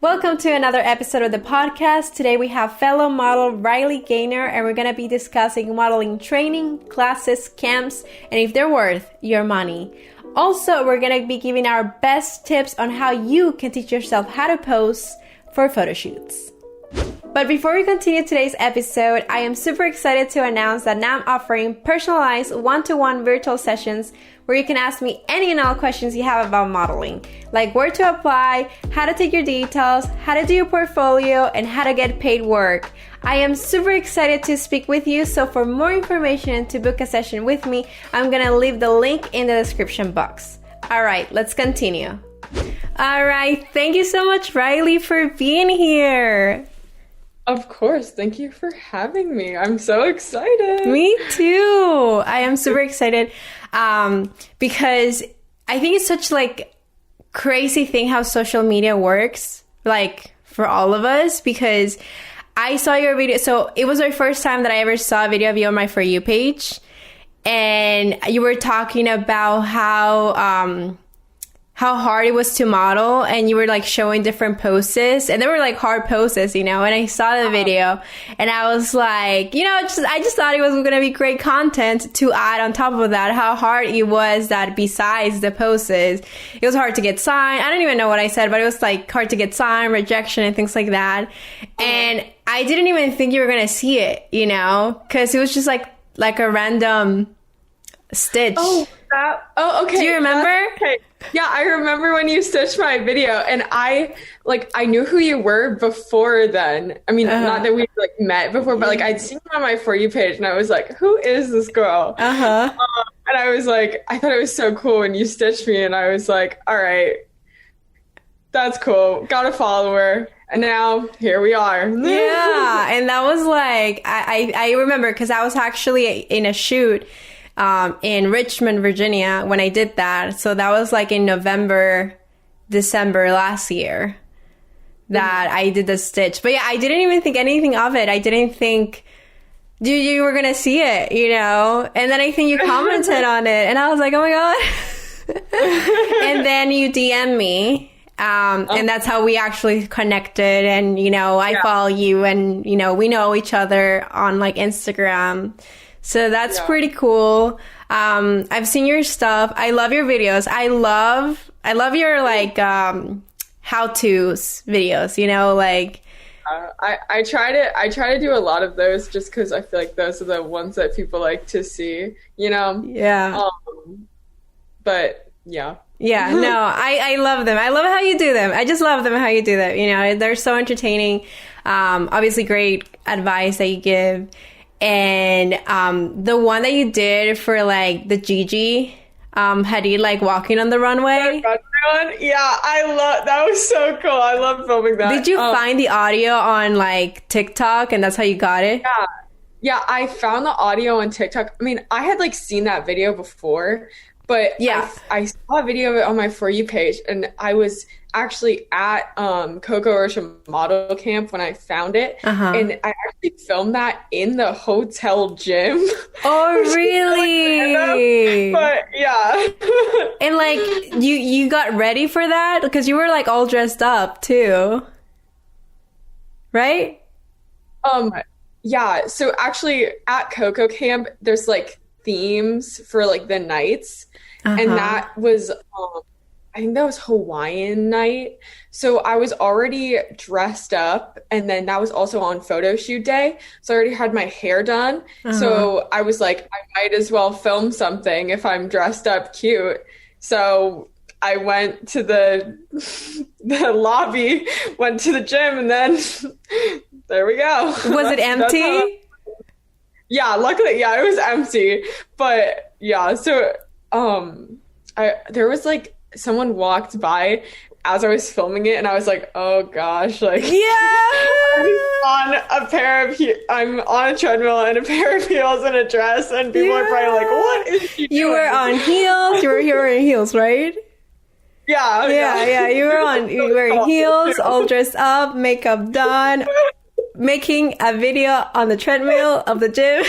Welcome to another episode of the podcast. Today we have fellow model Riley Gaynor, and we're going to be discussing modeling training, classes, camps, and if they're worth your money. Also, we're going to be giving our best tips on how you can teach yourself how to pose for photo shoots. But before we continue today's episode, I am super excited to announce that now I'm offering personalized one-to-one virtual sessions where you can ask me any and all questions you have about modeling, like where to apply, how to take your details, how to do your portfolio, and how to get paid work. I am super excited to speak with you, so for more information and to book a session with me, I'm gonna leave the link in the description box. All right, let's continue. All right, thank you so much, Riley, for being here. Of course. Thank you for having me. I'm so excited. Me too. I am super excited because I think it's such like crazy thing how social media works, like for all of us, because I saw your video. So it was my first time that I ever saw a video of you on my For You page. And you were talking about how hard it was to model, and you were like showing different poses, and they were like hard poses, you know, and I saw the video and I was like, you know, I just thought it was going to be great content to add on top of that, how hard it was that besides the poses, it was hard to get signed. I don't even know what I said, but it was like hard to get signed, rejection, and things like that. And I didn't even think you were going to see it, you know, because it was just like a random stitch. Okay. Do you remember? Okay. Yeah, I remember when you stitched my video, and I knew who you were before then. I mean, not that we like met before, but like I'd seen you on my For You page, and I was like, who is this girl? And I was like, I thought it was so cool when you stitched me, and I was like, all right, that's cool. Got a follower. And now here we are. Yeah. And that was like, I remember because I was actually in a shoot in Richmond, Virginia, when I did that. So that was like in November, December last year that I did the stitch. But yeah, I didn't even think anything of it. I didn't think you were going to see it, you know? And then I think you commented on it, and I was like, oh my God. And then you DM me. And that's how we actually connected. And, you know, I follow you, and, you know, we know each other on like Instagram. So that's pretty cool. I've seen your stuff. I love your videos. I love your like how-tos videos, you know, like I try to do a lot of those just because I feel like those are the ones that people like to see, you know? Yeah. But yeah. Yeah, no, I love them. I love how you do them. I just love them how you do them. You know, they're so entertaining. Obviously great advice that you give. And the one that you did for like the Gigi Hadid like walking on the runway. Yeah, I love that. Was so cool. I love filming that. Did you find the audio on like TikTok, and that's how you got it? Yeah, I found the audio on TikTok. I mean, I had like seen that video before, but yeah, I saw a video of it on my For You page, and I was actually at Coco Rocha model camp when I found it, and I actually filmed that in the hotel gym. Oh, really? But yeah. And like you got ready for that because you were like all dressed up too, right? Yeah. So actually, at Coco camp, there's like themes for like the nights, and that was I think that was Hawaiian night. So I was already dressed up, and then that was also on photo shoot day. So I already had my hair done. So I was like, I might as well film something if I'm dressed up cute. So I went to the lobby, went to the gym, and then there we go. Was it empty? Yeah, luckily, yeah, it was empty. But yeah, so there was like someone walked by as I was filming it, and I was like, oh gosh, like I'm on a treadmill and a pair of heels and a dress, and people are probably like, what is she doing? You were on heels. You were wearing heels, right? Yeah. You were wearing heels, all dressed up, makeup done, making a video on the treadmill of the gym.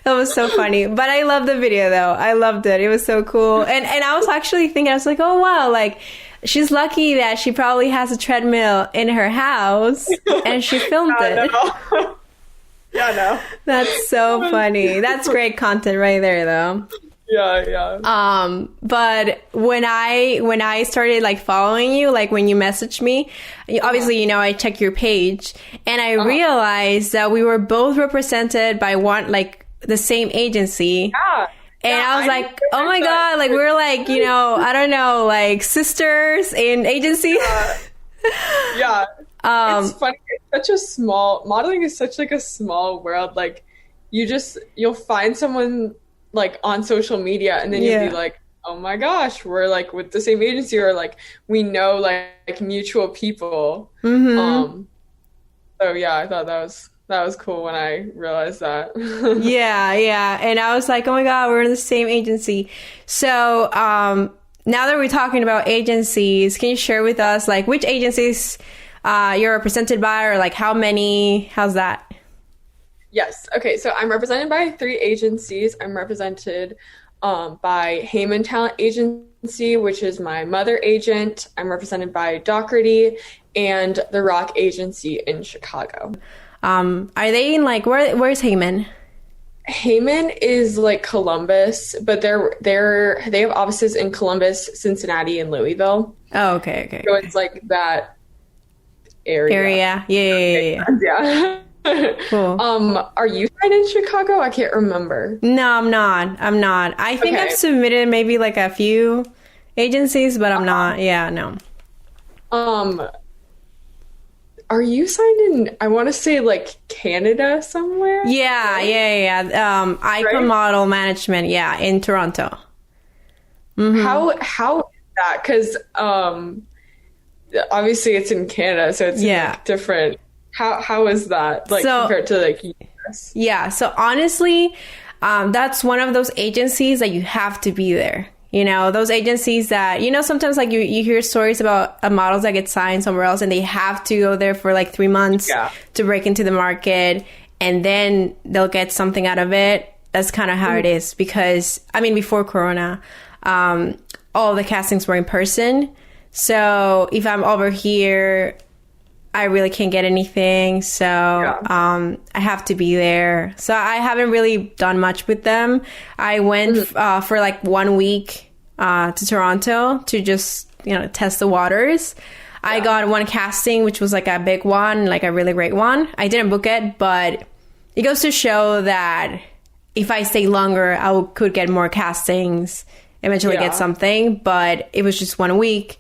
That was so funny. But I love the video though. I loved it. It was so cool. And I was actually thinking, I was like, oh wow, like she's lucky that she probably has a treadmill in her house and she filmed it. No. Yeah, no. That's so funny. That's great content right there, though. Yeah. But when I started like following you, like when you messaged me, obviously, I checked your page and I realized that we were both represented by the same agency. Yeah. And I was like, oh my God, like we're like, I don't know, like sisters in agency. Yeah. It's funny. Modeling is such like a small world. Like you'll find someone like on social media and then you'll be like, oh my gosh, we're like with the same agency, or like we know like mutual people. Mm-hmm. So yeah, I thought that was cool when I realized that. Yeah. And I was like, oh my God, we're in the same agency. So now that we're talking about agencies, can you share with us like which agencies you're represented by, or like how many? How's that? Yes. Okay. So I'm represented by 3 agencies. I'm represented by Heyman Talent Agency, which is my mother agent. I'm represented by Doherty and the Rock Agency in Chicago. Are they in like where's Heyman? Heyman is like Columbus, but they have offices in Columbus, Cincinnati, and Louisville. Oh, okay. So it's like that area. Yeah. Cool. Are you signed in Chicago? I can't remember. No, I'm not. I think I've submitted maybe like a few agencies, but I'm not. Yeah, no. Are you signed in, I want to say like Canada somewhere? Yeah, right? Yeah. Icon Model Management, in Toronto. Mm-hmm. How is that? Because obviously it's in Canada, so it's like different. How is that like compared to like US? Yeah, so honestly, that's one of those agencies that you have to be there. Those agencies that, sometimes like you hear stories about models that get signed somewhere else and they have to go there for like 3 months to break into the market, and then they'll get something out of it. That's kind of how it is, because before Corona, all the castings were in person. So if I'm over here, I really can't get anything. So I have to be there. So I haven't really done much with them. I went for like 1 week to Toronto to just, test the waters. Yeah. I got one casting, which was like a big one, like a really great one. I didn't book it, but it goes to show that if I stay longer, I could get more castings, eventually get something. But it was just 1 week.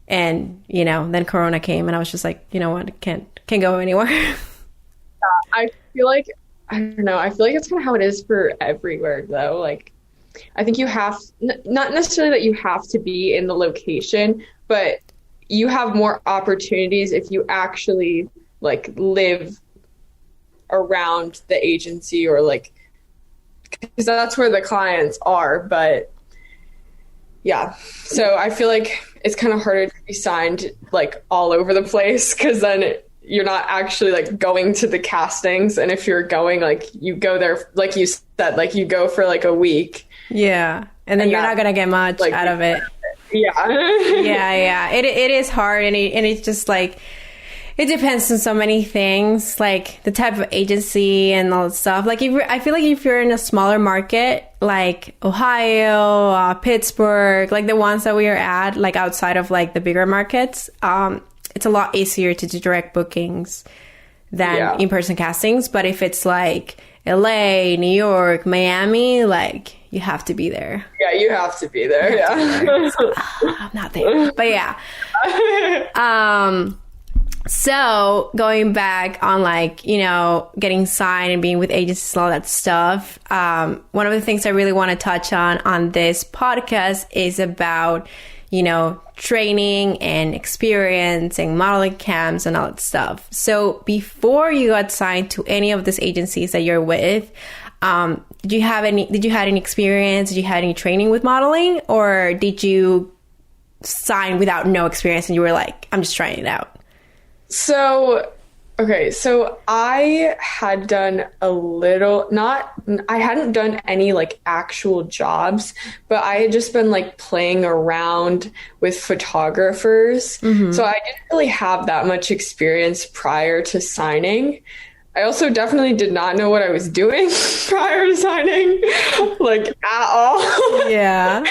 And, then Corona came and I was just like, you know what, can't go anywhere. I feel like, I don't know, I feel like it's kind of how it is for everywhere though. Like, I think you have, not necessarily that you have to be in the location, but you have more opportunities if you actually like live around the agency, or like, because that's where the clients are. But yeah, so I feel like it's kind of harder to be signed like all over the place, because then you're not actually like going to the castings. And if you're going, like you go there, like you said, like you go for like a week. Yeah. And then you're not going to get much out of it. Yeah. Yeah. It is hard. And it's just like, it depends on so many things, like the type of agency and all that stuff. Like, I feel like if you're in a smaller market, like Ohio, Pittsburgh, like the ones that we are at, like outside of like the bigger markets, it's a lot easier to do direct bookings than in-person castings. But if it's like LA, New York, Miami, like you have to be there. Yeah, you have to be there. I'm not there. But yeah. So going back on like, getting signed and being with agencies and all that stuff. One of the things I really want to touch on this podcast is about, training and experience and modeling camps and all that stuff. So before you got signed to any of these agencies that you're with, did you have any experience? Did you have any training with modeling, or did you sign without no experience and you were like, I'm just trying it out? So, Okay, so I had done a little, not, I hadn't done any like actual jobs, but I had just been like playing around with photographers. So I didn't really have that much experience prior to signing. I also definitely did not know what I was doing prior to signing, like at all. Yeah.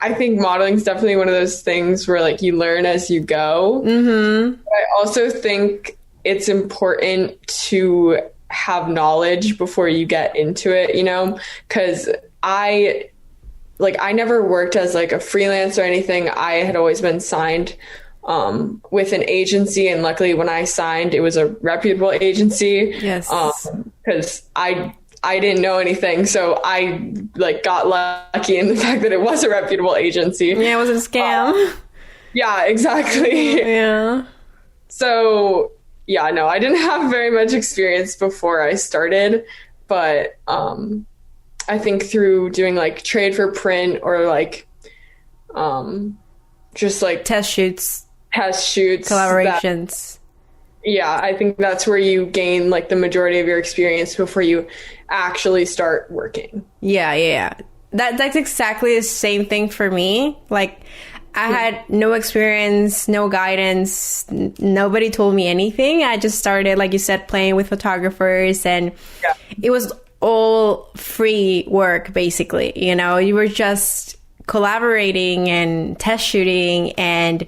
I think modeling is definitely one of those things where like you learn as you go. But I also think it's important to have knowledge before you get into it, you know, because I never worked as like a freelance or anything. I had always been signed with an agency, and luckily when I signed, it was a reputable agency. Yes. Because I didn't know anything, so I like got lucky in the fact that it was a reputable agency. Yeah, it was a scam. Yeah, exactly. Yeah. So yeah, no, I didn't have very much experience before I started, but I think through doing like trade for print or like just like Test shoots, that, collaborations. yeah, I think that's where you gain like the majority of your experience before you actually start working. Yeah. That's exactly the same thing for me. Like, I had no experience, no guidance. Nobody told me anything. I just started, like you said, playing with photographers, and it was all free work, basically. You know, you were just collaborating and test shooting, and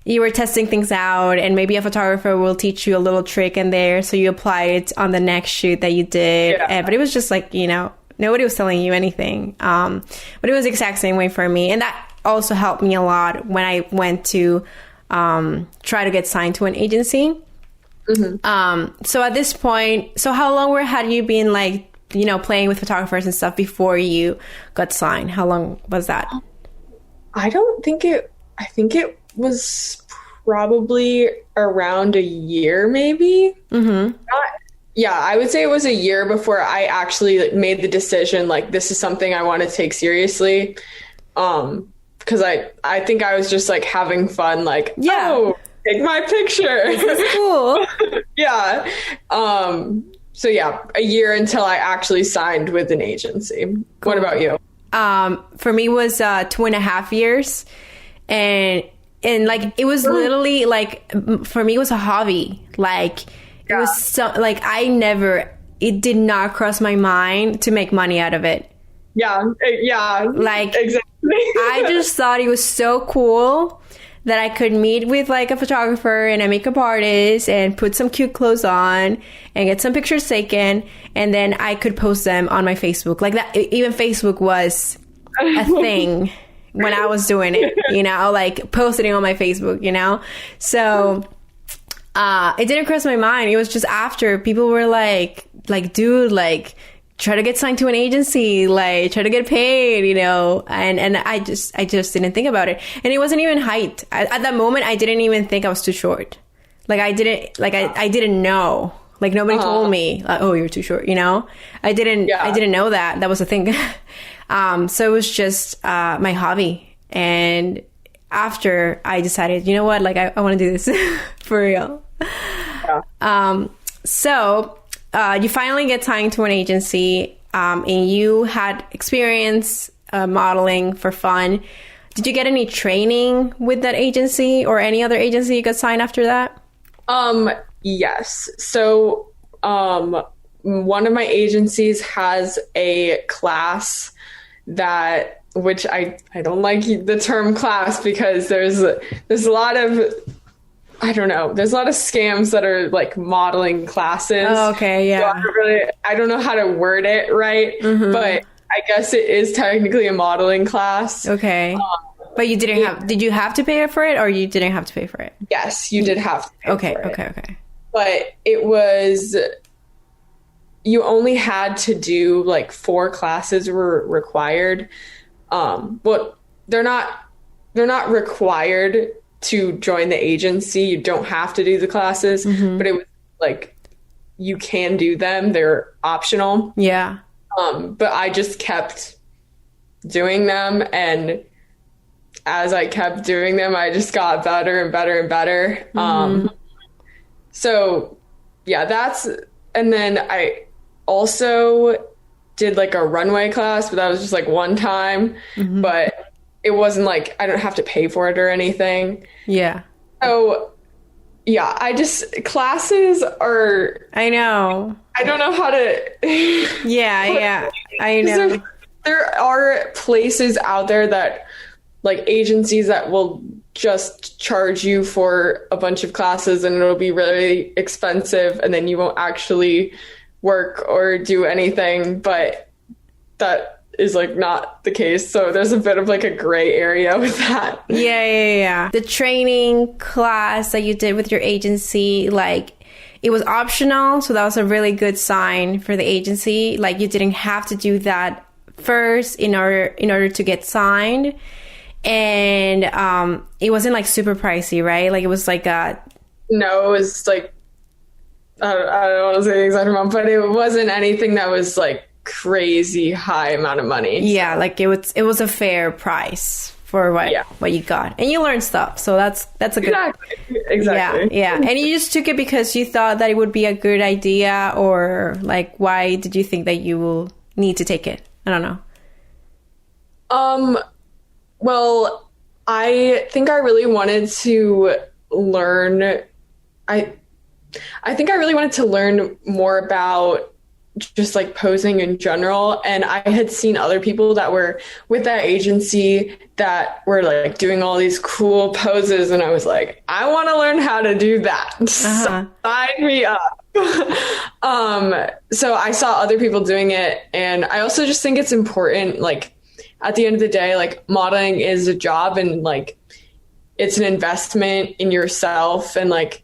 you were testing things out, and maybe a photographer will teach you a little trick in there, so you apply it on the next shoot that you did. But it was just like, you know, nobody was telling you anything. But it was the exact same way for me, and that also helped me a lot when I went to try to get signed to an agency. So at this point, so how long had you been like, you know, playing with photographers and stuff before you got signed? How long was that? I think it was probably around a year, maybe. Yeah, I would say it was a year before I actually like, made the decision, like, this is something I want to take seriously. Because I think I was just like having fun, like, oh, take my picture. This is cool. Yeah. So yeah, a year until I actually signed with an agency. Cool. What about you? For me, it was 2.5 years, and like it was literally like, for me, it was a hobby. Like it was so like it did not cross my mind to make money out of it. Yeah, like exactly. I just thought it was so cool that I could meet with like a photographer and a makeup artist and put some cute clothes on and get some pictures taken, and then I could post them on my Facebook. Like that, even Facebook was a thing when I was doing it, you know, like posting on my Facebook, you know? So it didn't cross my mind. It was just after people were like, dude, like, try to get signed to an agency, like try to get paid, you know, and I just didn't think about it. And it wasn't even height. At that moment, I didn't even think I was too short. Like I didn't know. Like nobody told me, like, oh, you're too short, you know? I didn't know that was a thing. So it was just my hobby. And after I decided, you know what, like I want to do this for real. Yeah. So you finally get signed to an agency, and you had experience modeling for fun. Did you get any training with that agency or any other agency you got signed after that? Yes. So one of my agencies has a class which I don't like the term class, because there's a lot of, I don't know, there's a lot of scams that are like modeling classes. Oh, okay, yeah. So I don't know how to word it right, but I guess it is technically a modeling class. Okay. But you did you have to pay for it, or you didn't have to pay for it? Yes, you did have to pay for it. Okay. But it was, you only had to do like 4 classes were required. Well, they're not required to join the agency. You don't have to do the classes, but it was like, you can do them. They're optional. Yeah. But I just kept doing them, and as I kept doing them, I just got better and better and better. So yeah, and then I also did like a runway class, but that was just like one time, but it wasn't like I don't have to pay for it or anything. Yeah. So yeah, classes are, I know. I don't know how to. Yeah, I know. There are places out there that, like, agencies that will just charge you for a bunch of classes and it'll be really expensive and then you won't actually work or do anything, but that is like not the case. So there's a bit of like a gray area with that. Yeah. The training class that you did with your agency, like, it was optional, so that was a really good sign for the agency. Like, you didn't have to do that first in order to get signed. And it wasn't like super pricey, right? Like, it was like no, it was like, I don't want to say the exact amount, but it wasn't anything that was like crazy high amount of money. Yeah, like it was a fair price for what you got, and you learned stuff. So that's a good. Exactly. Yeah. And you just took it because you thought that it would be a good idea, or like, why did you think that you will need to take it? I don't know. Well, I think I really wanted to learn. I think I really wanted to learn more about just like posing in general. And I had seen other people that were with that agency that were like doing all these cool poses. And I was like, I want to learn how to do that. Sign me up. So I saw other people doing it. And I also just think it's important, like, at the end of the day, like, modeling is a job and like it's an investment in yourself, and like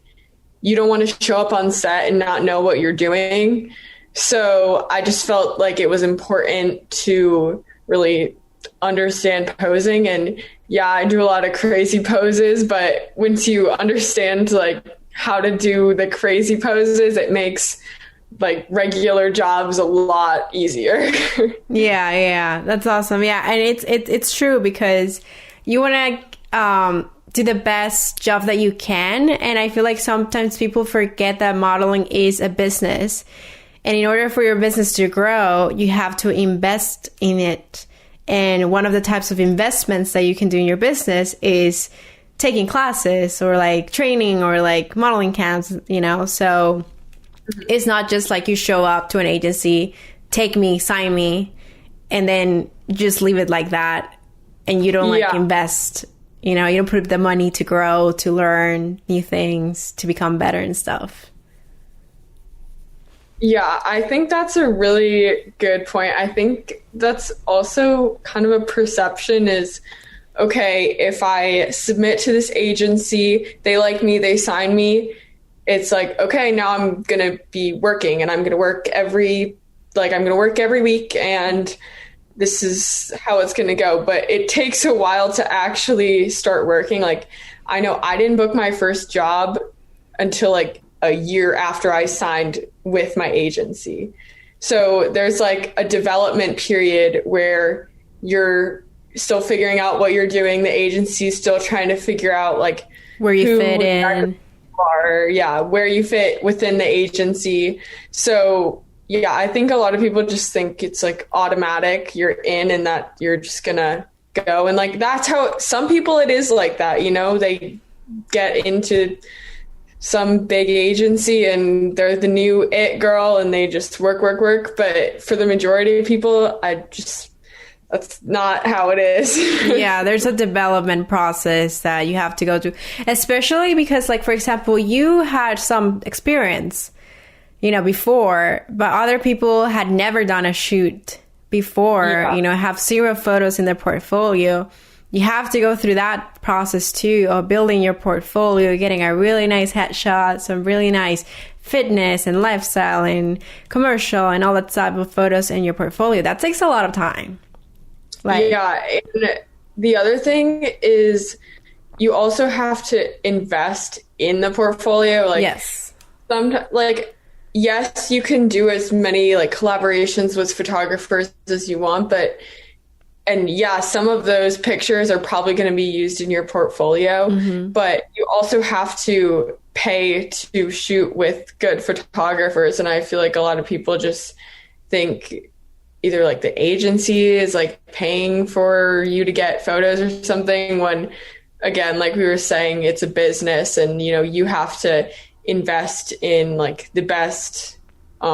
you don't want to show up on set and not know what you're doing. So I just felt like it was important to really understand posing. And yeah, I do a lot of crazy poses, but once you understand like how to do the crazy poses, it makes like regular jobs a lot easier. Yeah, that's awesome. Yeah, and it's true, because you want to do the best job that you can, and I feel like sometimes people forget that modeling is a business, and in order for your business to grow, you have to invest in it. And one of the types of investments that you can do in your business is taking classes or like training or like modeling camps, so it's not just like you show up to an agency, take me, sign me, and then just leave it like that. And you don't like invest, you don't put up the money to grow, to learn new things, to become better and stuff. Yeah, I think that's a really good point. I think that's also kind of a perception is, okay, if I submit to this agency, they like me, they sign me, it's like, okay, now I'm going to be working and I'm going to work every week and this is how it's going to go. But it takes a while to actually start working. Like, I know I didn't book my first job until like a year after I signed with my agency. So there's like a development period where you're still figuring out what you're doing. The agency's still trying to figure out like where you fit in. Where you fit within the agency. So yeah, I think a lot of people just think it's like automatic, you're in and that you're just gonna go. And like, that's how some people, it is like that, they get into some big agency and they're the new it girl and they just work. But for the majority of people, that's not how it is. Yeah, there's a development process that you have to go through, especially because, like, for example, you had some experience, before, but other people had never done a shoot before, have 0 photos in their portfolio. You have to go through that process too of building your portfolio, getting a really nice headshot, some really nice fitness and lifestyle and commercial and all that type of photos in your portfolio. That takes a lot of time. Yeah, and the other thing is you also have to invest in the portfolio. Like, yes. Yes, you can do as many like collaborations with photographers as you want, and some of those pictures are probably going to be used in your portfolio, but you also have to pay to shoot with good photographers. And I feel like a lot of people just think either like the agency is like paying for you to get photos or something, when again, like we were saying, it's a business, and you know, you have to invest in like the best, I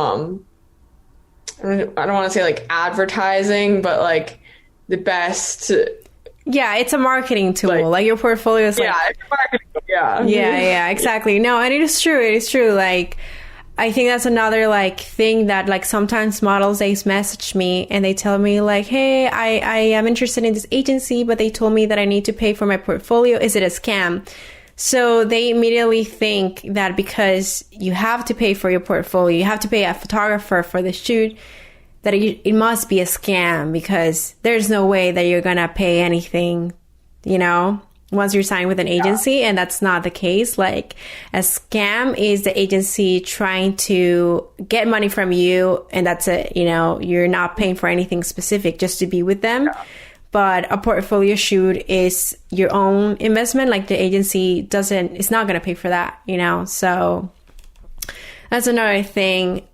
don't want to say like advertising, but like the best. Yeah, it's a marketing tool. Like your portfolio is like, yeah, it's a marketing tool. Yeah. Yeah, exactly. No, and it is true. It is true. Like, I think that's another like thing that like sometimes models, they message me and they tell me like, hey, I am interested in this agency, but they told me that I need to pay for my portfolio. Is it a scam? So they immediately think that because you have to pay for your portfolio, you have to pay a photographer for the shoot, that it must be a scam, because there's no way that you're going to pay anything, you know, once you're signed with an agency. And that's not the case. Like, a scam is the agency trying to get money from you, and that's it. You know, you're not paying for anything specific just to be with them. Yeah. But a portfolio shoot is your own investment. Like, the agency it's not going to pay for that, you know? So that's another thing.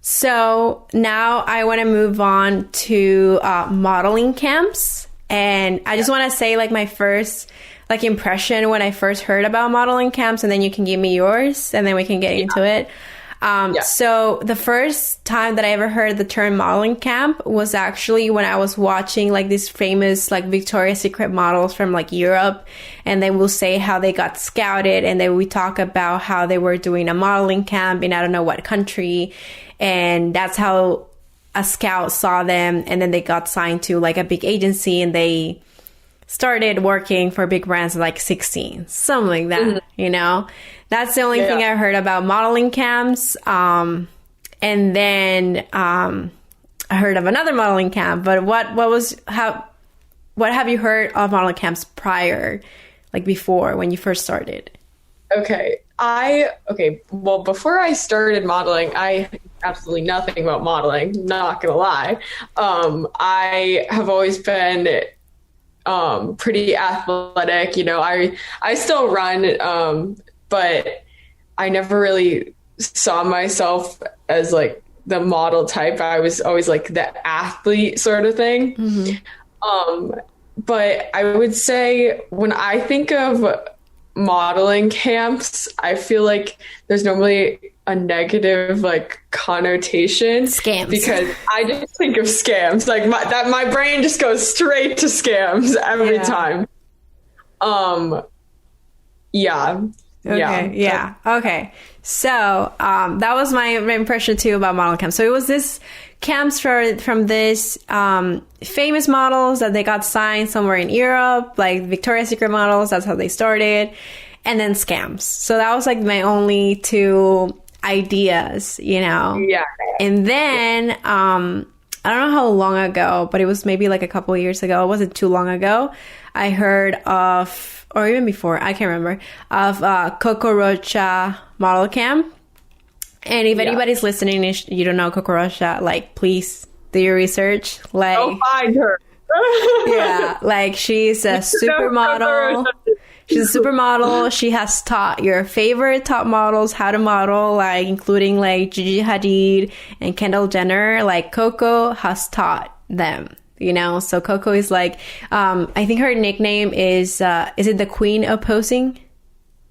So now I want to move on to modeling camps. And I just want to say like my first like impression when I first heard about modeling camps, and then you can give me yours and then we can get into it. So the first time that I ever heard the term modeling camp was actually when I was watching like these famous like Victoria's Secret models from like Europe, and they will say how they got scouted, and they would talk about how they were doing a modeling camp in I don't know what country, and that's how a scout saw them, and then they got signed to like a big agency, and they started working for big brands at like 16, something like that, you know? That's the only thing I heard about modeling camps. And then I heard of another modeling camp, but what have you heard of modeling camps prior, like before, when you first started? Okay. Well, before I started modeling, I knew absolutely nothing about modeling, not gonna lie. I have always been pretty athletic, you know. I still run, but I never really saw myself as like the model type. I was always like the athlete sort of thing. But I would say when I think of modeling camps, I feel like there's normally a negative like connotation. Scams. Because I just think of scams. Like my brain just goes straight to scams every time. Okay. So that was my impression too about model camps. So it was this camps from this famous models that they got signed somewhere in Europe, like Victoria's Secret models. That's how they started. And then scams. So that was like my only two ideas, you know? Yeah. And then I don't know how long ago, but it was maybe like a couple of years ago. It wasn't too long ago. I heard of, or even before, I can't remember, of Coco Rocha model camp. And if anybody's listening, you don't know Coco Rocha, like, please do your research. Like, go find her. Yeah, like, she's a supermodel. She's a supermodel. She has taught your favorite top models how to model, like, including like Gigi Hadid and Kendall Jenner. Like, Coco has taught them, you know? So Coco is like, I think her nickname is it the Queen of Posing?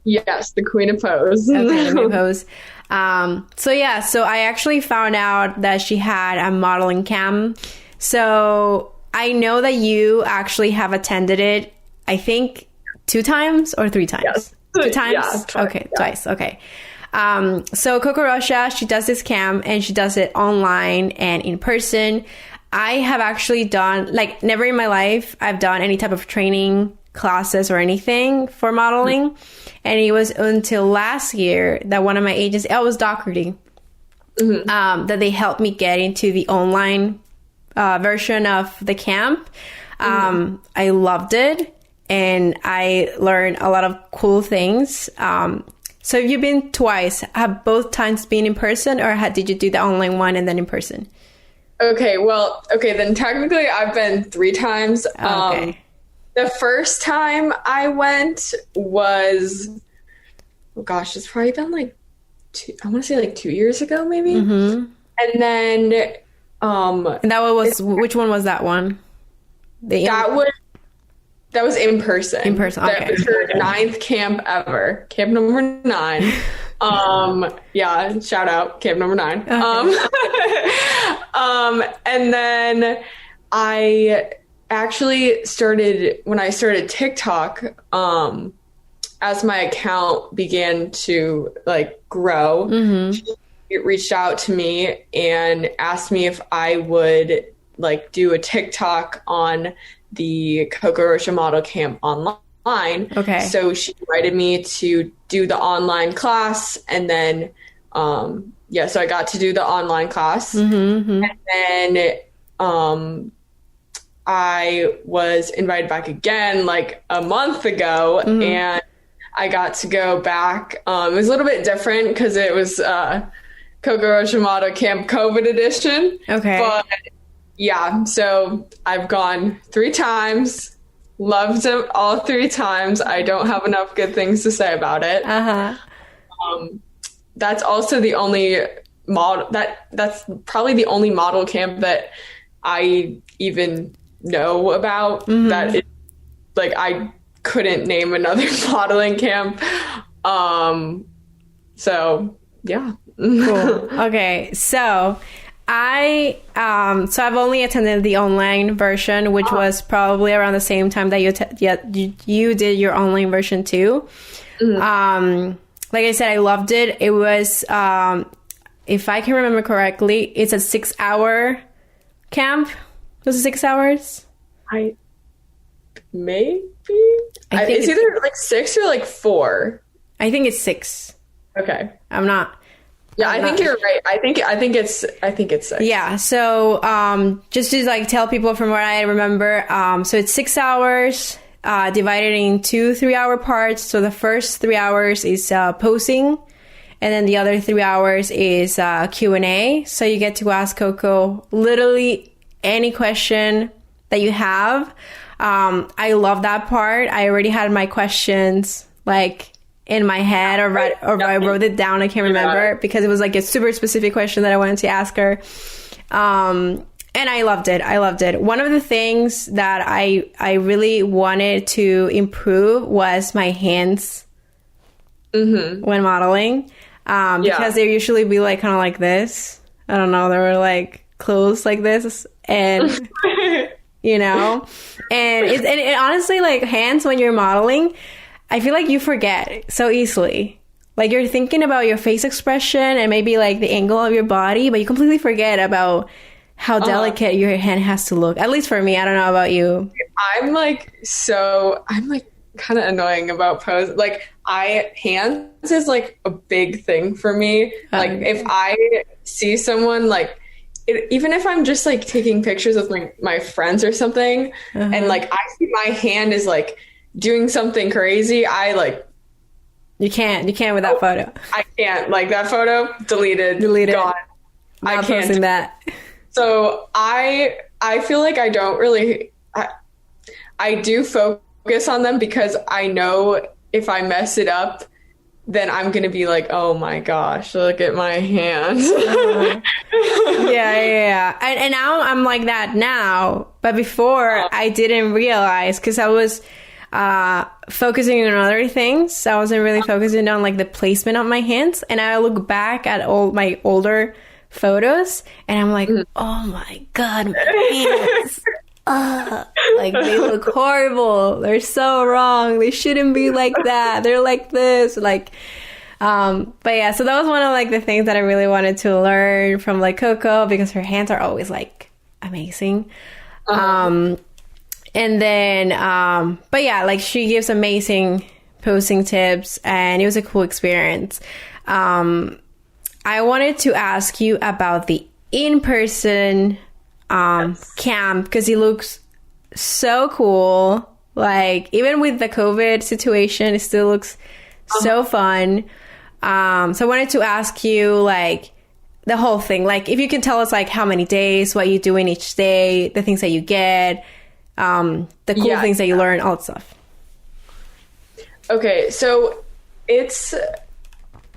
Yes, the Queen of Pose. Okay, the Queen of Pose. So I actually found out that she had a modeling camp. So I know that you actually have attended it, I think 2 times or 3 times? Yes. 2 times? Yeah, okay, twice. Okay. So Coco Rocha, she does this camp, and she does it online and in person. I have actually done, like, never in my life I've done any type of training classes or anything for modeling. And it was until last year that one of my agents, I was Doherty, that they helped me get into the online version of the camp. I loved it, and I learned a lot of cool things. So you've been twice. Have both times been in person, or did you do the online one and then in person? Okay, then technically I've been 3 times. Okay. The first time I went was oh gosh, it's probably been like I want to say like 2 years ago, maybe. Mm-hmm. And then, And that was, which one was that one? That was InPerson. InPerson, okay. That was her 9th camp ever. Camp number 9. Yeah, shout out, camp number 9. Okay. And then I actually started, when I started TikTok, as my account began to like grow, it reached out to me and asked me if I would like do a TikTok on the Coco Rocha model camp online. Okay. So she invited me to do the online class, and then so I got to do the online class. And then I was invited back again like a month ago, and I got to go back. It was a little bit different because it was Coco Rocha Model Camp COVID edition. Okay. But yeah, so I've gone 3 times, loved it all 3 times. I don't have enough good things to say about it. That's also the only model that's probably the only model camp that I even know about. That it, like I couldn't name another modeling camp. So yeah. Cool. Okay. So I've only attended the online version, which was probably around the same time that you did your online version too. Like I said, I loved it. It was, if I can remember correctly, it's a 6-hour camp. Was it 6 hours? It's either like 6 or like 4. I think it's 6. Okay. I'm not. Yeah, I think you're right. I think it's 6. Yeah. So, just to like tell people from what I remember, so it's 6 hours, divided into 3-hour parts. So the first 3 hours is posing, and then the other 3 hours is Q&A. So you get to ask Coco literally any question that you have. I love that part. I already had my questions like in my head, or I wrote it down. I can't remember because it was like a super specific question that I wanted to ask her. And I loved it. One of the things that I really wanted to improve was my hands when modeling. Because they usually be like kind of like this. I don't know. They were like closed like this, and you know, and it honestly, like hands when you're modeling, I feel like you forget so easily. Like you're thinking about your face expression and maybe like the angle of your body, but you completely forget about how delicate your hand has to look. At least for me. I don't know about you. I'm like kind of annoying about pose. Like hands is like a big thing for me. Like if I see someone like, even if I'm just like taking pictures with my friends or something, and like I see my hand is like doing something crazy, I like you can't with that photo. I can't, like that photo deleted gone. I can't posting that. So I feel like I don't really I do focus on them because I know if I mess it up, then I'm going to be like, oh my gosh, look at my hands. Yeah. And now I'm like that now. But before I didn't realize because I was focusing on other things. I wasn't really focusing on like the placement of my hands. And I look back at all my older photos and I'm like, oh my God, my hands. Like they look horrible. They're so wrong. They shouldn't be like that. They're like this. Like, but yeah, so that was one of like the things that I really wanted to learn from like Coco because her hands are always like amazing. And then, but yeah, like she gives amazing posing tips and it was a cool experience. I wanted to ask you about the InPerson camp because it looks so cool. Like even with the COVID situation, it still looks so fun. So I wanted to ask you like the whole thing, like if you can tell us like how many days, what you do in each day, the things that you get, the cool things that you learn, all that stuff. Okay, so It's,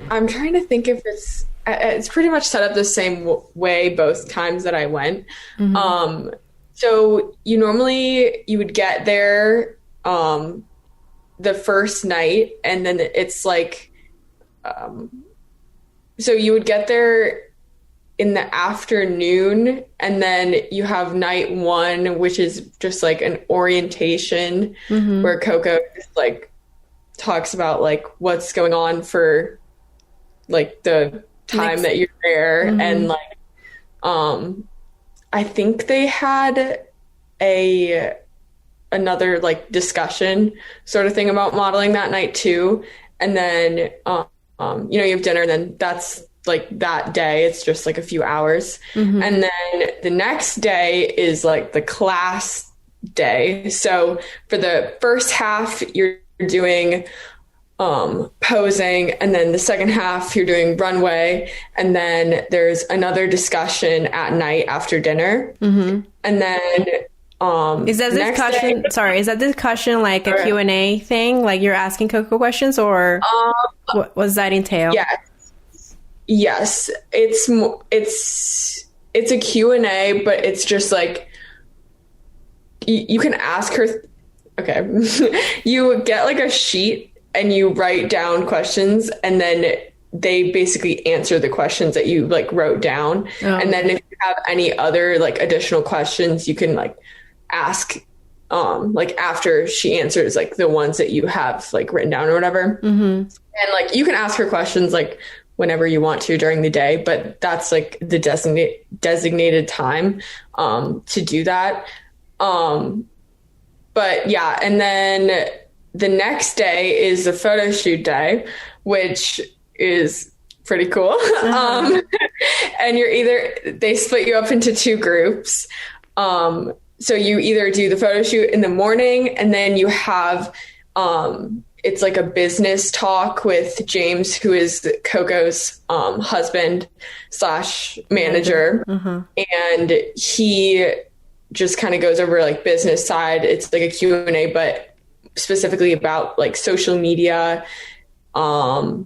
I'm trying to think if it's pretty much set up the same way both times that I went. So you would get there the first night, and then it's like, so you would get there in the afternoon, and then you have night one, which is just like an orientation where Coco just like talks about like what's going on for like the time that you're there. And like I think they had another like discussion sort of thing about modeling that night too. And then you have dinner, and then that's like that day. It's just like a few hours. And then the next day is like the class day. So for the first half, you're doing posing, and then the second half you're doing runway, and then there's another discussion at night after dinner. And then is that discussion like a Q&A thing, like you're asking Coco questions, or what does that entail? Yes, it's a Q&A, but it's just like you can ask her. Okay. You get like a sheet and you write down questions, and then they basically answer the questions that you like wrote down. And then if you have any other like additional questions, you can like ask like after she answers like the ones that you have like written down or whatever. And like you can ask her questions like whenever you want to during the day, but that's like the designated time to do that. But yeah, and then the next day is the photo shoot day, which is pretty cool. And they split you up into two groups. So you either do the photo shoot in the morning, and then you have, it's like a business talk with James, who is Coco's husband / manager. And he just kind of goes over like business side. It's like a Q&A, but specifically about like social media, and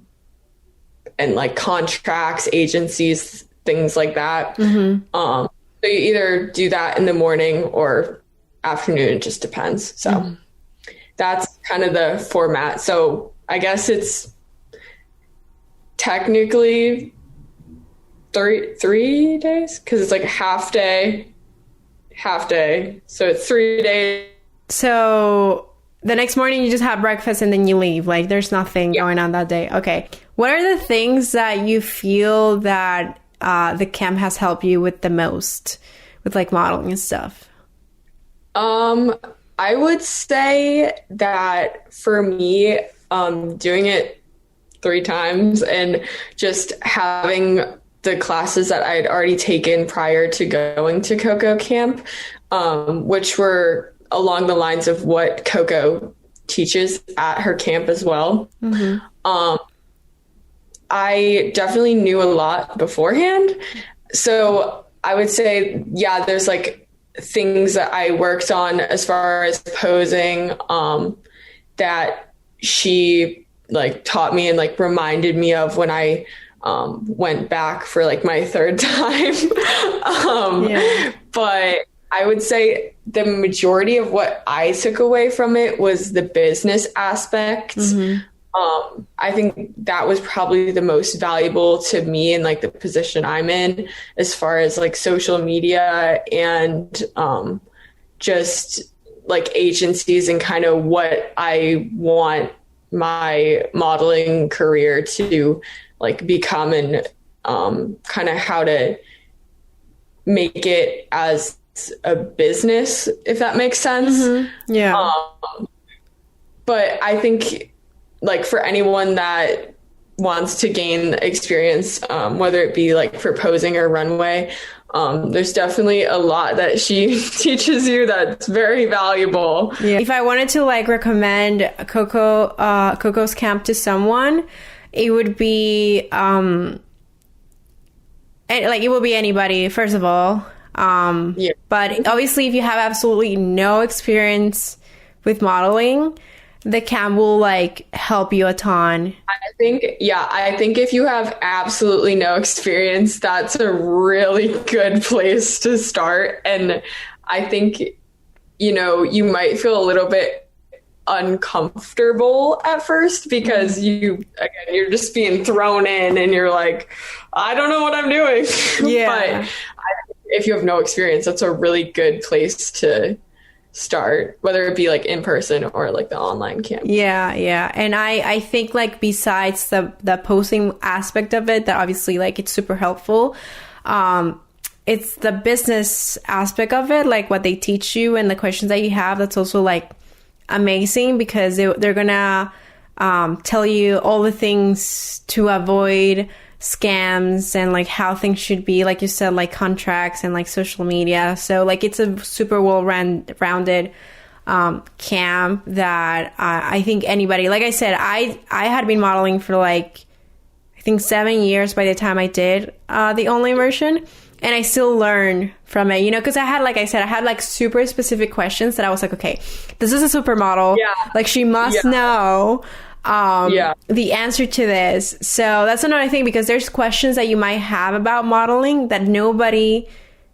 like contracts, agencies, things like that. So you either do that in the morning or afternoon. It just depends. So that's kind of the format. So I guess it's technically three days, because it's like a half day. So it's 3 days. So the next morning you just have breakfast and then you leave. Like there's nothing going on that day. Okay. What are the things that you feel that the camp has helped you with the most with like modeling and stuff? I would say that for me, doing it 3 times and just having the classes that I'd already taken prior to going to Coco camp, which were along the lines of what Coco teaches at her camp as well. I definitely knew a lot beforehand. So I would say, yeah, there's like things that I worked on as far as posing, that she like taught me and like reminded me of when I went back for like my 3rd time. But I would say the majority of what I took away from it was the business aspect. I think that was probably the most valuable to me in like the position I'm in, as far as like social media and just like agencies and kind of what I want my modeling career to like become, and kind of how to make it as a business, if that makes sense. But I think like for anyone that wants to gain experience, whether it be like for posing or runway, there's definitely a lot that she teaches you that's very valuable. If I wanted to like recommend Coco's camp to someone, it would be it would be anybody, first of all. But obviously if you have absolutely no experience with modeling, the camp will like help you a ton. I think if you have absolutely no experience, that's a really good place to start. And I think, you might feel a little bit uncomfortable at first because you're just being thrown in and you're like, I don't know what I'm doing. Yeah. But if you have no experience, that's a really good place to start, whether it be like in person or like the online camp. Yeah. And I think like besides the posting aspect of it, that obviously like it's super helpful. It's the business aspect of it, like what they teach you and the questions that you have. That's also like amazing because they're gonna tell you all the things to avoid scams and like how things should be, like you said, like contracts and like social media. So like it's a super rounded camp that I think anybody, like I said, I had been modeling for like I think 7 years by the time I did the online version. And I still learn from it, because I had, like I said, I had like super specific questions that I was like, okay, this is a supermodel. Yeah. Like she must know the answer to this. So that's another thing, because there's questions that you might have about modeling that nobody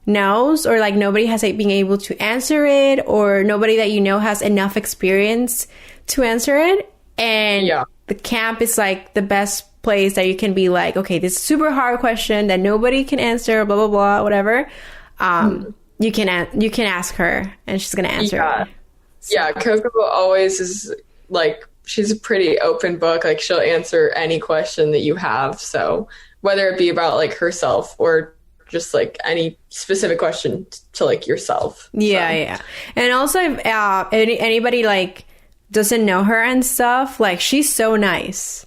knows, or like nobody has like, been able to answer it, or nobody that has enough experience to answer it. And the camp is like the best place that you can be like, okay, this super hard question that nobody can answer, blah blah blah, whatever. You can ask her and she's gonna answer it. So. Coco always is like, she's a pretty open book. Like she'll answer any question that you have. So whether it be about like herself or just like any specific question to like yourself. Yeah. And also if anybody like doesn't know her and stuff, like she's so nice.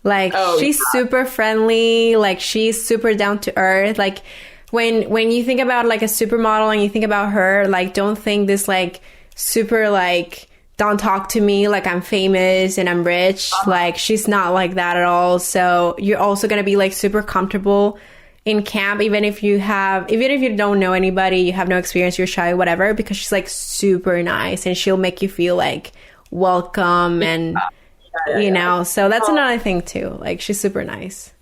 Like she's super friendly, like she's super down to earth. Like when you think about like a supermodel and you think about her, like don't think this like super like don't talk to me like I'm famous and I'm rich. Like she's not like that at all. So you're also going to be like super comfortable in camp, even if you don't know anybody, you have no experience, you're shy, whatever, because she's like super nice and she'll make you feel like welcome and so that's another thing too. Like she's super nice.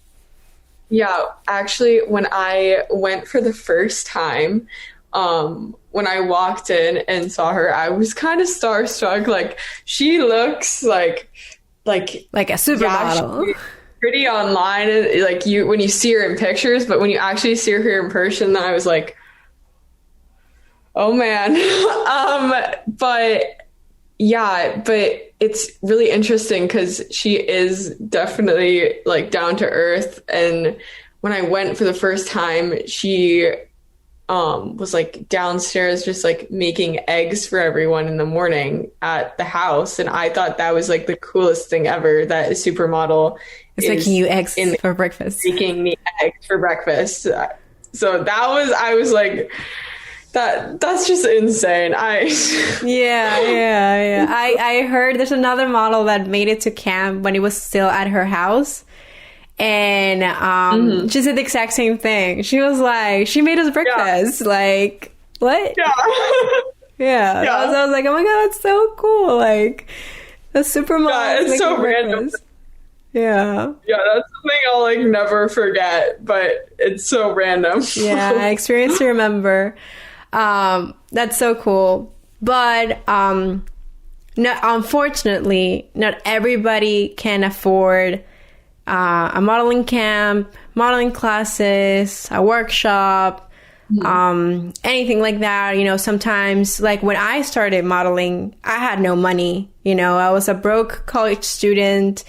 Yeah, actually, when I went for the first time, when I walked in and saw her, I was kind of starstruck. Like she looks like a supermodel. Yeah, pretty online, like when you see her in pictures, but when you actually see her in person, then I was like, oh man. But it's really interesting because she is definitely like down to earth. And when I went for the first time, she was like downstairs just like making eggs for everyone in the morning at the house. And I thought that was like the coolest thing ever, that a supermodel is making you eggs for breakfast. Making me eggs for breakfast. So I was like, that's just insane. I heard there's another model that made it to camp when it was still at her house, and she said the exact same thing. She was like, she made us breakfast. Like what? Yeah. I was like, oh my god, that's so cool. Like the supermodel. It's so random. Yeah, that's something I'll like never forget, but it's so random. Yeah, experience to remember. That's so cool. But unfortunately, not everybody can afford a modeling camp, modeling classes, a workshop, anything like that. Sometimes like when I started modeling, I had no money. I was a broke college student.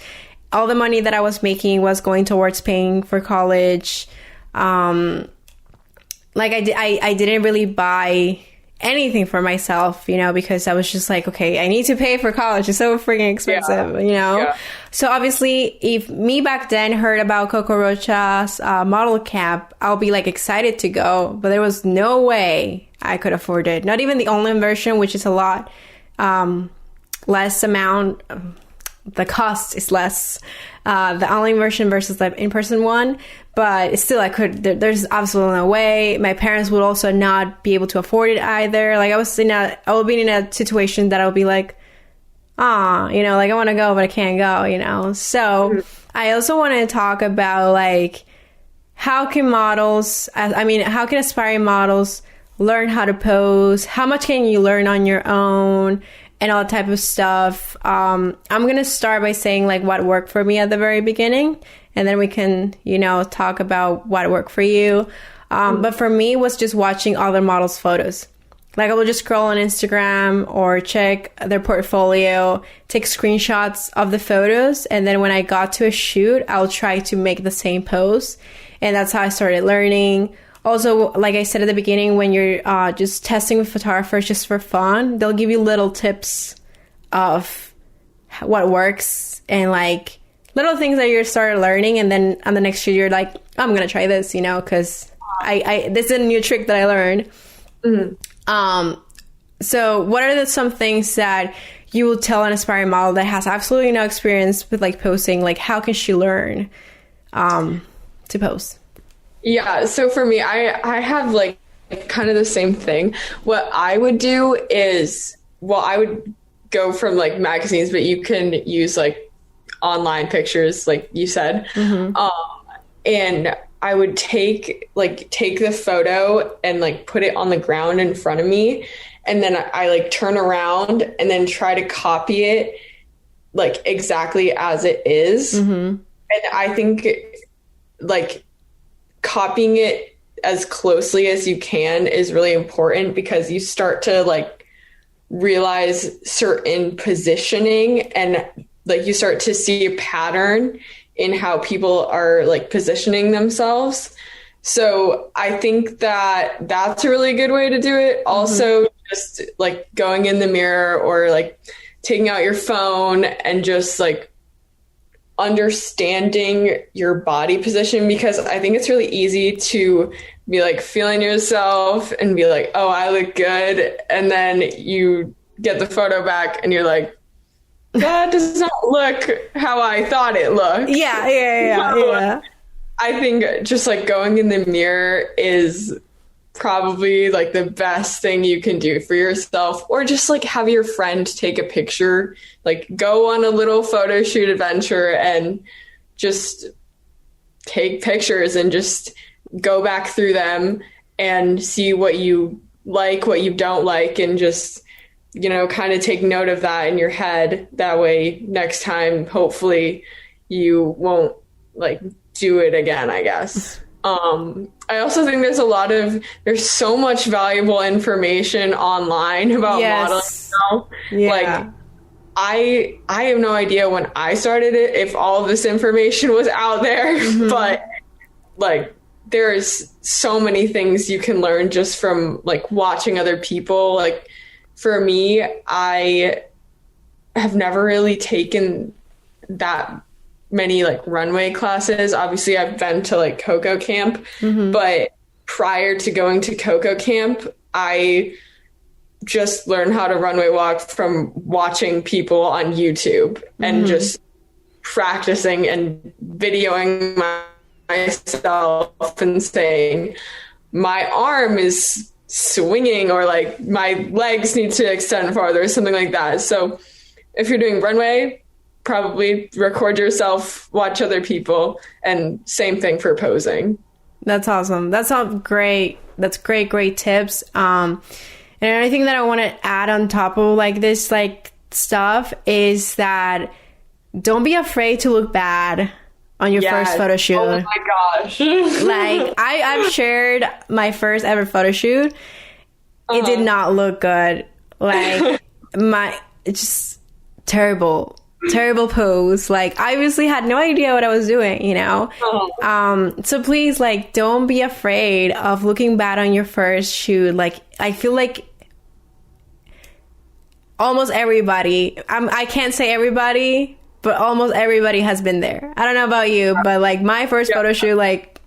All the money that I was making was going towards paying for college. Like I didn't really buy anything for myself, because I was just like, okay, I need to pay for college. It's so freaking expensive, Yeah. So obviously, if me back then heard about Coco Rocha's model camp, I'll be like excited to go. But there was no way I could afford it. Not even the online version, which is a lot less amount. The cost is less, the online version versus the in-person one, but still there's absolutely no way. My parents would also not be able to afford it either. Like I would be in a situation that I would be like, you know, like I want to go, but I can't go, you know? So I also want to talk about like, how can how can aspiring models learn how to pose? How much can you learn on your own and all that type of stuff? I'm going to start by saying like what worked for me at the very beginning, and then we can, you know, talk about what worked for you. But for me, it was just watching other models' photos. Like I will just scroll on Instagram or check their portfolio, take screenshots of the photos. And then when I got to a shoot, I'll try to make the same pose. And that's how I started learning. Also, like I said at the beginning, when you're just testing with photographers just for fun, they'll give you little tips of what works and like little things that you started learning. And then on the next shoot, you're like, I'm going to try this, you know, because this is a new trick that I learned. So what are some things that you will tell an aspiring model that has absolutely no experience with like posing? Like how can she learn to pose? Yeah, so for me, I have like kind of the same thing. What I would do is, well, I would go from like magazines, but you can use like online pictures, like you said. And I would take the photo and like put it on the ground in front of me. And then I like turn around and then try to copy it like exactly as it is. And I think like copying it as closely as you can is really important, because you start to like realize certain positioning and like you start to see a pattern in how people are like positioning themselves. So I think that that's a really good way to do it. Also, just like going in the mirror or like taking out your phone and just like understanding your body position, because I think it's really easy to be like feeling yourself and be like, oh, I look good. And then you get the photo back and you're like, that does not look how I thought it looked. Yeah. I think just like going in the mirror is probably like the best thing you can do for yourself, or just like have your friend take a picture, like go on a little photo shoot adventure and just take pictures and just go back through them and see what you like, what you don't like, and just, you know, kind of take note of that in your head. That way, next time, hopefully you won't like do it again, I guess. I also think there's so much valuable information online about modeling now. Yeah. Like I have no idea when I started it if all of this information was out there, but like there's so many things you can learn just from like watching other people. Like for me, I have never really taken that many like runway classes. Obviously I've been to like Coco camp, but prior to going to Coco camp, I just learned how to runway walk from watching people on YouTube and just practicing and videoing myself and saying my arm is swinging, or like my legs need to extend farther or something like that. So if you're doing runway, probably record yourself, watch other people, and same thing for posing. That's awesome. That's all great. That's great tips. And another thing that I want to add on top of like this like stuff is that don't be afraid to look bad on your first photo shoot. Oh my gosh. Like I've shared my first ever photo shoot. It did not look good. Like it's just terrible pose. Like I obviously had no idea what I was doing, you know? So please, like, don't be afraid of looking bad on your first shoot. Like, I feel like almost everybody, I can't say everybody, but almost everybody has been there. I don't know about you, but like my first photo shoot, like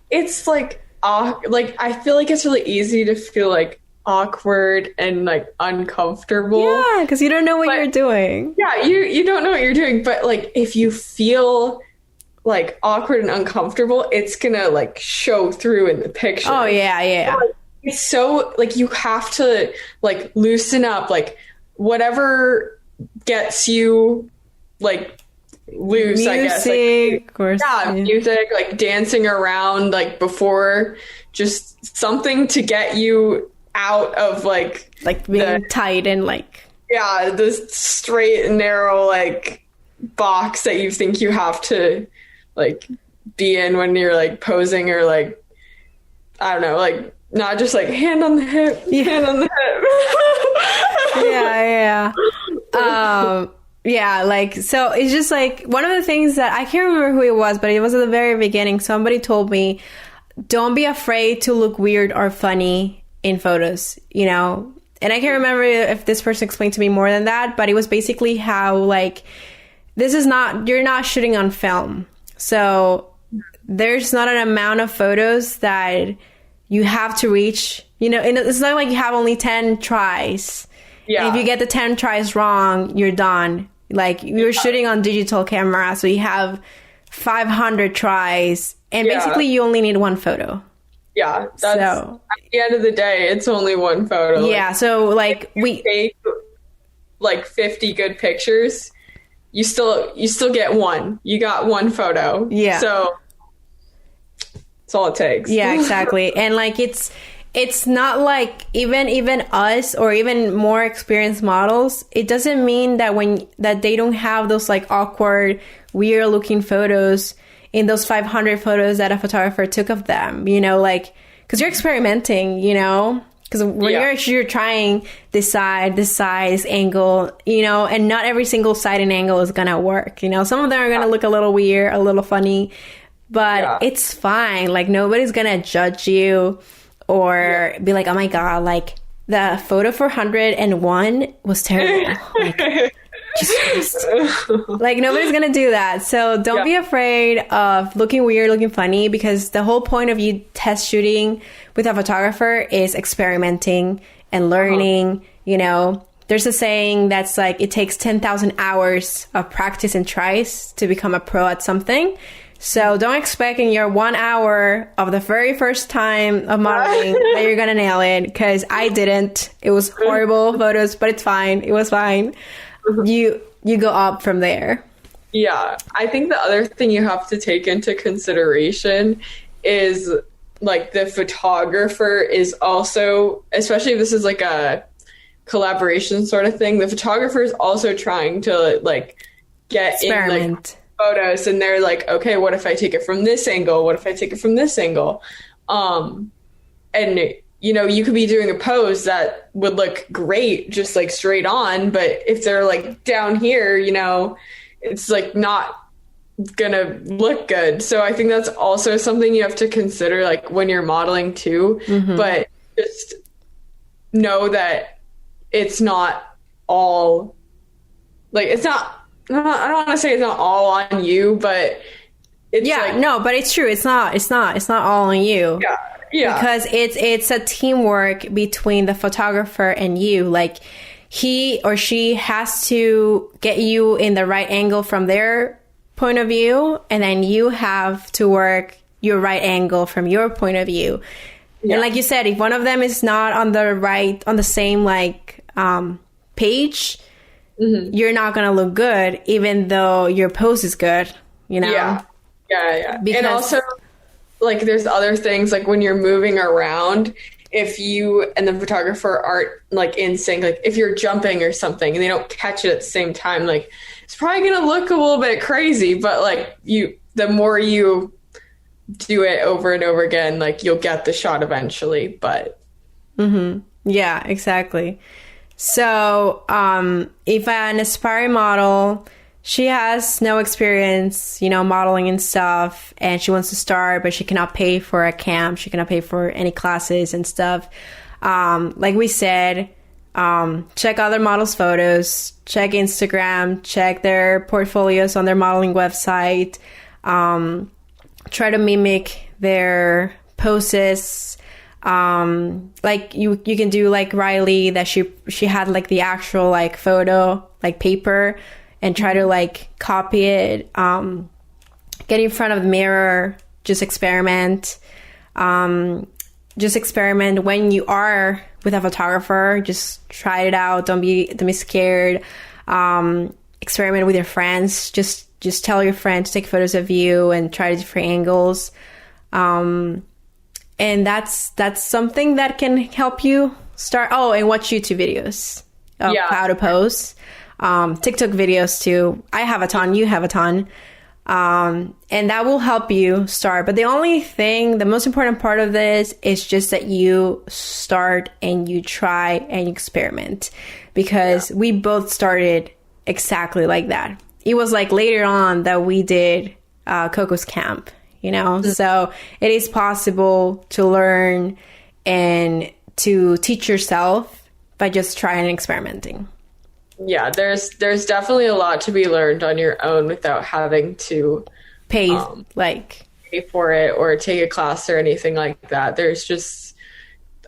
it's like I feel like it's really easy to feel like awkward and like uncomfortable. Yeah, because you don't know what you're doing. Yeah, you don't know what you're doing, but like if you feel like awkward and uncomfortable, it's gonna like show through in the picture. Oh yeah. So, like, it's so like you have to like loosen up, like whatever gets you like loose, I guess. Like, or music, like dancing around like before, just something to get you out of like being tight and like the straight and narrow like box that you think you have to like be in when you're like posing, or like I don't know, like not just like hand on the hip, hand on the hip. Like, so it's just like one of the things that I can't remember who it was, but it was at the very beginning. Somebody told me, don't be afraid to look weird or funny in photos, you know? And I can't remember if this person explained to me more than that, but it was basically how like, you're not shooting on film. So there's not an amount of photos that you have to reach, you know, and it's not like you have only 10 tries. Yeah. And if you get the 10 tries wrong, you're done. Like you're shooting on digital camera, so you have 500 tries, and basically you only need one photo. Yeah. So at the end of the day, it's only one photo. Yeah. Like, so like we take like 50 good pictures, you still get one. You got one photo. Yeah. So that's all it takes. Yeah, exactly. And like it's not like even us or even more experienced models, it doesn't mean that they don't have those like awkward, weird looking photos in those 500 photos that a photographer took of them, you know, like, because you're experimenting, you know, because when you're trying this side, this angle, you know, and not every single side and angle is gonna work, you know. Some of them are gonna look a little weird, a little funny, but it's fine. Like nobody's gonna judge you or be like, oh my God, like the photo 401 was terrible. Like, just, like nobody's gonna do that. So don't be afraid of looking weird, looking funny, because the whole point of you test shooting with a photographer is experimenting and learning. You know, there's a saying that's like, it takes 10,000 hours of practice and tries to become a pro at something. So don't expect in your 1 hour of the very first time of modeling that you're gonna nail it, because I didn't. It was horrible photos, but it's fine. It was fine. You go up from there. Yeah. I think the other thing you have to take into consideration is like the photographer is also, especially if this is like a collaboration sort of thing, the photographer is also trying to like get in like photos, and they're like, okay, what if I take it from this angle? What if I take it from this angle? And you know, you could be doing a pose that would look great just like straight on, but if they're like down here, you know, it's like not gonna look good. So I think that's also something you have to consider like when you're modeling too. But just know that it's not all like, it's not, I don't want to say it's not all on you, but it's but it's true. It's not all on you. Yeah. Because it's a teamwork between the photographer and you. Like he or she has to get you in the right angle from their point of view, and then you have to work your right angle from your point of view. Yeah. And like you said, if one of them is not on the same like page, you're not gonna look good, even though your pose is good. You know? Yeah. Because, and also, like, there's other things, like when you're moving around, if you and the photographer aren't like in sync, like if you're jumping or something and they don't catch it at the same time, like it's probably gonna look a little bit crazy, but like the more you do it over and over again, like you'll get the shot eventually. But yeah, exactly. So if an aspiring model, she has no experience, you know, modeling and stuff, and she wants to start, but she cannot pay for a camp. She cannot pay for any classes and stuff. Like we said, check other models' photos, check Instagram, check their portfolios on their modeling website, try to mimic their poses. Like you can do like Riley, that she had like the actual like photo, like paper, and try to like copy it, get in front of the mirror, just experiment, just experiment when you are with a photographer. Just try it out. Don't be scared. Experiment with your friends. Just tell your friend to take photos of you and try different angles. And that's something that can help you start. Oh, and watch YouTube videos of how to pose. TikTok videos too. I have a ton. You have a ton. And that will help you start. But the most important part of this is just that you start and you try and you experiment, because we both started exactly like that. It was like later on that we did Coco's camp, you know? Mm-hmm. So it is possible to learn and to teach yourself by just trying and experimenting. Yeah, there's definitely a lot to be learned on your own without having to pay for it or take a class or anything like that. There's just,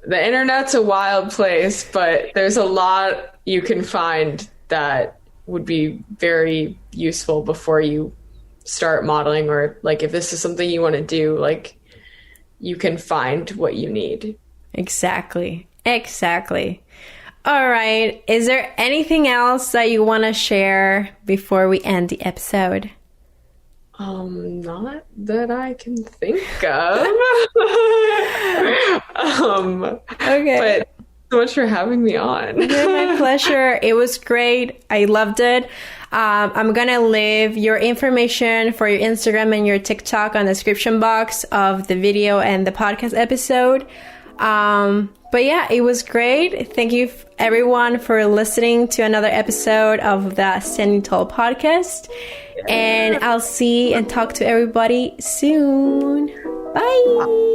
the internet's a wild place, but there's a lot you can find that would be very useful before you start modeling, or like if this is something you want to do, like you can find what you need. Exactly. All right. Is there anything else that you want to share before we end the episode? Not that I can think of. Okay. But so much for having me on. My pleasure. It was great. I loved it. I'm going to leave your information for your Instagram and your TikTok on the description box of the video and the podcast episode. But yeah, it was great. Thank you everyone for listening to another episode of the Standing Tall podcast. And I'll see and talk to everybody soon. Bye.